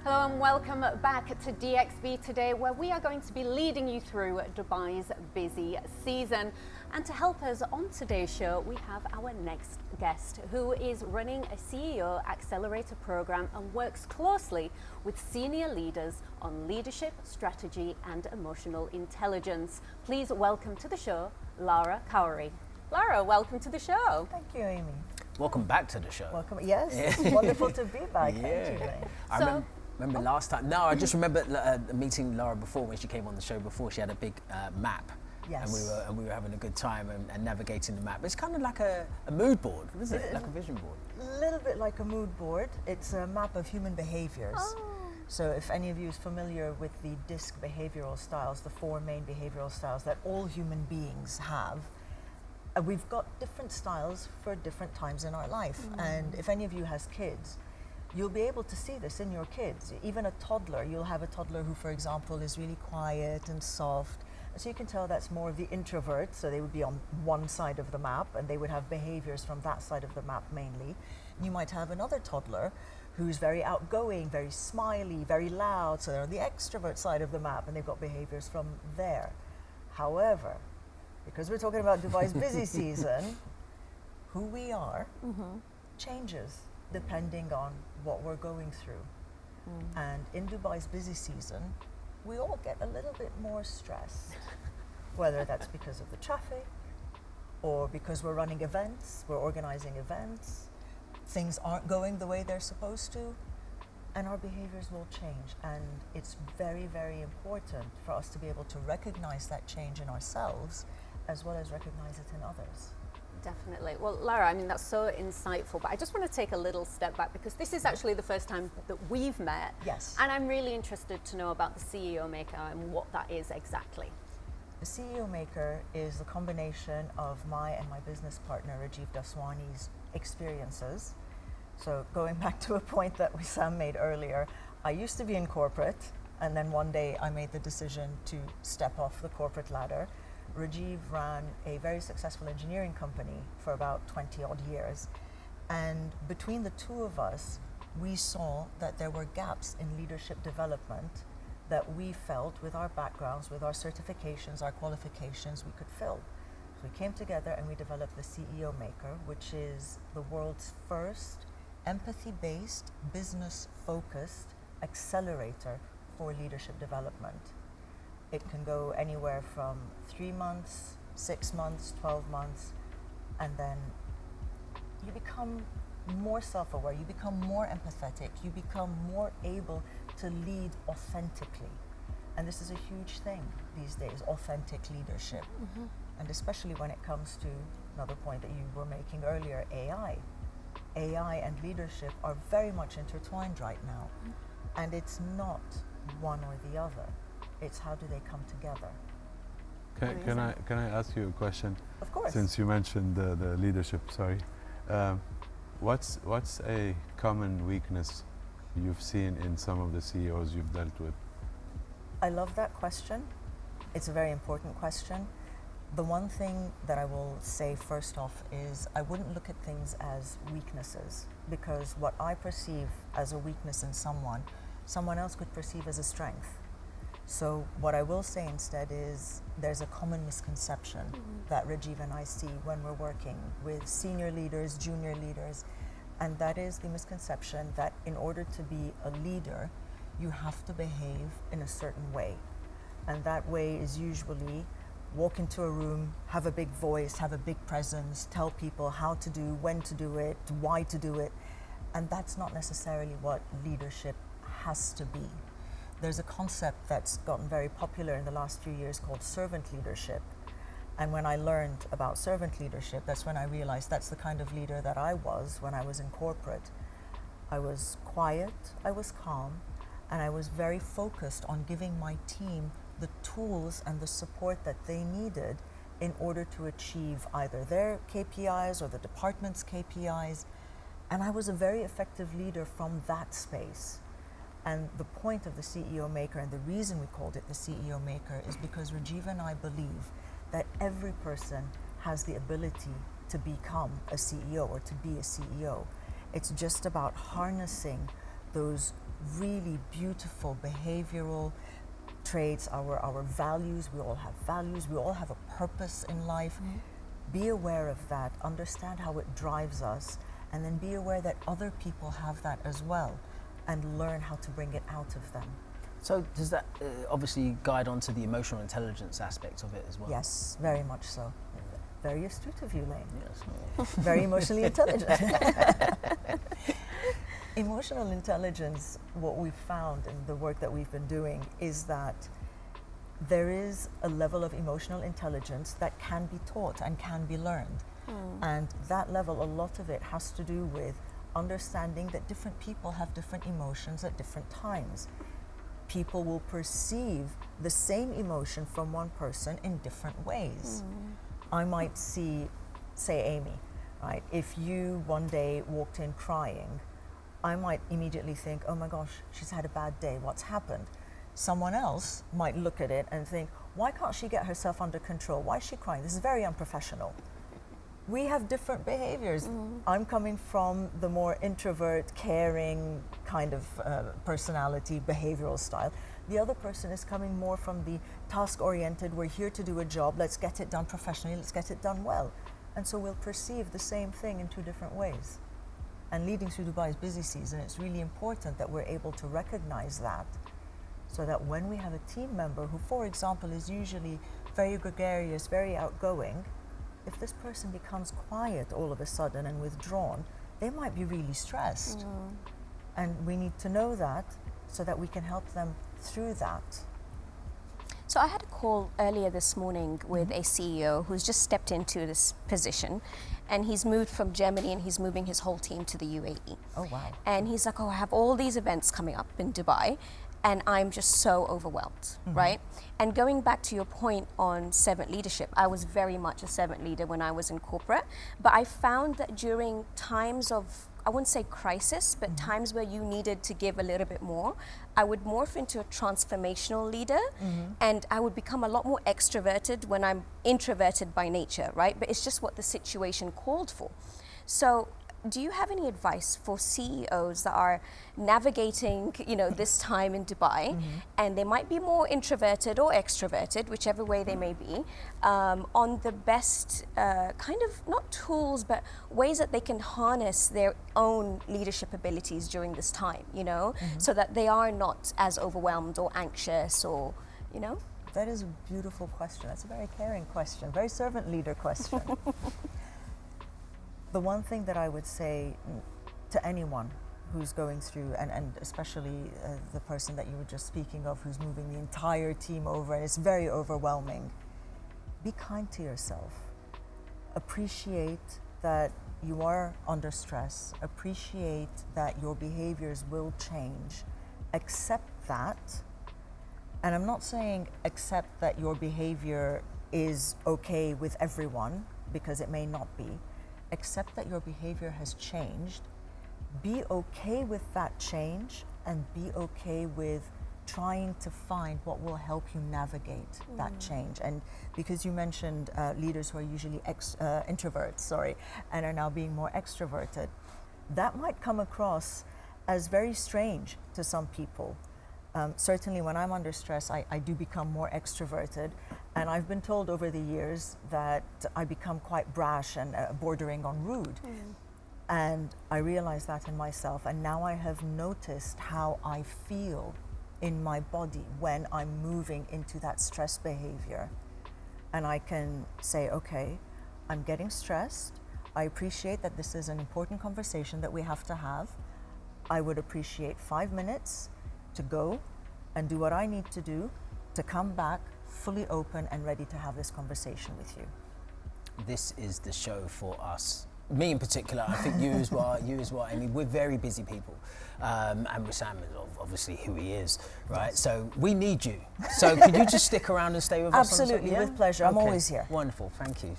Hello and welcome back to DXB today, where we are going to be leading you through Dubai's busy season. And to help us on today's show, we have our next guest, who is running a CEO Accelerator program and works closely with senior leaders on leadership, strategy and emotional intelligence. Please welcome to the show, Lara Khouri. Lara, welcome to the show. Thank you, Amy. Welcome back to the show. Welcome. Yes, it's wonderful to be back. Yeah. Thank you, Amy. I remember last time. No, I just remember meeting Lara before when she came on the show before. She had a big map. Yes. And we were having a good time and navigating the map. It's kind of like a mood board, isn't it? Like a vision board. A little bit like a mood board. It's a map of human behaviors. Oh. So if any of you is familiar with the DISC behavioral styles, the 4 main behavioral styles that all human beings have, we've got different styles for different times in our life. And if any of you has kids, you'll be able to see this in your kids. Even a toddler, you'll have a toddler who, for example, is really quiet and soft. So you can tell that's more of the introvert, so they would be on one side of the map and they would have behaviors from that side of the map mainly. You might have another toddler who's very outgoing, very smiley, very loud, so they're on the extrovert side of the map and they've got behaviors from there. However, because we're talking about Dubai's busy season, who we are changes depending on what we're going through. And in Dubai's busy season, we all get a little bit more stressed, whether that's because of the traffic or because we're running events, we're organizing events, things aren't going the way they're supposed to, and our behaviors will change. And it's very, very important for us to be able to recognize that change in ourselves as well as recognize it in others. Definitely. Well, Lara, I mean, that's so insightful, but I just want to take a little step back because this is actually the first time that we've met. Yes. And I'm really interested to know about the CEO Maker and what that is exactly. The CEO Maker is the combination of my and my business partner, Rajiv Daswani's experiences. So going back to a point that Sam made earlier, I used to be in corporate, and then one day I made the decision to step off the corporate ladder. Rajiv ran a very successful engineering company for about 20 odd years. And between the two of us, we saw that there were gaps in leadership development that we felt with our backgrounds, with our certifications, our qualifications, we could fill. So we came together and we developed the CEO Maker, which is the world's first empathy-based, business-focused accelerator for leadership development. It can go anywhere from 3 months, 6 months, 12 months, and then you become more self-aware, you become more empathetic, you become more able to lead authentically. And this is a huge thing these days, authentic leadership. And especially when it comes to another point that you were making earlier, AI. AI and leadership are very much intertwined right now. And it's not one or the other. It's how do they come together. Can I ask you a question? Of course. Since you mentioned the leadership, sorry. What's a common weakness you've seen in some of the CEOs you've dealt with? I love that question. It's a very important question. The one thing that I will say first off is I wouldn't look at things as weaknesses, because what I perceive as a weakness in someone else could perceive as a strength. So what I will say instead is there's a common misconception that Rajiv and I see when we're working with senior leaders, junior leaders, and that is the misconception that in order to be a leader, you have to behave in a certain way. And that way is usually walk into a room, have a big voice, have a big presence, tell people how to do, when to do it, why to do it. And that's not necessarily what leadership has to be. There's a concept that's gotten very popular in the last few years called servant leadership. And when I learned about servant leadership, that's when I realized that's the kind of leader that I was when I was in corporate. I was quiet, I was calm, and I was very focused on giving my team the tools and the support that they needed in order to achieve either their KPIs or the department's KPIs. And I was a very effective leader from that space. And the point of the CEO Maker, and the reason we called it the CEO Maker, is because Rajiv and I believe that every person has the ability to become a CEO or to be a CEO. It's just about harnessing those really beautiful behavioral traits, our values. We all have values, we all have a purpose in life. Be aware of that, understand how it drives us, and then be aware that other people have that as well, and learn how to bring it out of them. So does that obviously guide onto the emotional intelligence aspect of it as well? Yes, very much so. Very astute of you, Lane. Yes. Very emotionally intelligent. Emotional intelligence, what we've found in the work that we've been doing is that there is a level of emotional intelligence that can be taught and can be learned. And that level, a lot of it has to do with understanding that different people have different emotions at different times. People will perceive the same emotion from one person in different ways. I might see, say Amy, right? If you one day walked in crying, I might immediately think, oh my gosh, she's had a bad day, what's happened? Someone else might look at it and think, why can't she get herself under control? Why is she crying? This is very unprofessional. We have different behaviors. I'm coming from the more introvert, caring kind of personality, behavioral style. The other person is coming more from the task-oriented, we're here to do a job, let's get it done professionally, let's get it done well. And so we'll perceive the same thing in two different ways. And leading through Dubai's busy season, it's really important that we're able to recognize that, so that when we have a team member who, for example, is usually very gregarious, very outgoing, if this person becomes quiet all of a sudden and withdrawn, they might be really stressed. And we need to know that so that we can help them through that. So I had a call earlier this morning with a CEO who's just stepped into this position, and he's moved from Germany and he's moving his whole team to the UAE. Oh, wow. And he's like, oh, I have all these events coming up in Dubai, and I'm just so overwhelmed, right? And going back to your point on servant leadership, I was very much a servant leader when I was in corporate, but I found that during times of, I wouldn't say crisis, but times where you needed to give a little bit more, I would morph into a transformational leader, and I would become a lot more extroverted when I'm introverted by nature, right? But it's just what the situation called for. So do you have any advice for CEOs that are navigating, this time in Dubai, and they might be more introverted or extroverted, whichever way they may be, on the best kind of, not tools, but ways that they can harness their own leadership abilities during this time, so that they are not as overwhelmed or anxious or, That is a beautiful question. That's a very caring question, very servant leader question. The one thing that I would say to anyone who's going through, and especially the person that you were just speaking of, who's moving the entire team over, and it's very overwhelming, be kind to yourself. Appreciate that you are under stress. Appreciate that your behaviors will change. Accept that. And I'm not saying accept that your behavior is okay with everyone, because it may not be. Accept that your behavior has changed, be okay with that change, and be okay with trying to find what will help you navigate that change. And because you mentioned leaders who are usually introverts, and are now being more extroverted, that might come across as very strange to some people. Certainly when I'm under stress, I do become more extroverted, and I've been told over the years that I become quite brash and bordering on rude. And I realize that in myself, and now I have noticed how I feel in my body when I'm moving into that stress behavior. And I can say, okay, I'm getting stressed. I appreciate that this is an important conversation that we have to have. I would appreciate 5 minutes to go and do what I need to do to come back fully open and ready to have this conversation with you. This is the show for us. Me in particular, I think you as well, Amy, we're very busy people. And Wissam is obviously who he is, right? Yes. So we need you. So could you just stick around and stay with us? Absolutely, with pleasure. I'm always here. Wonderful, thank you.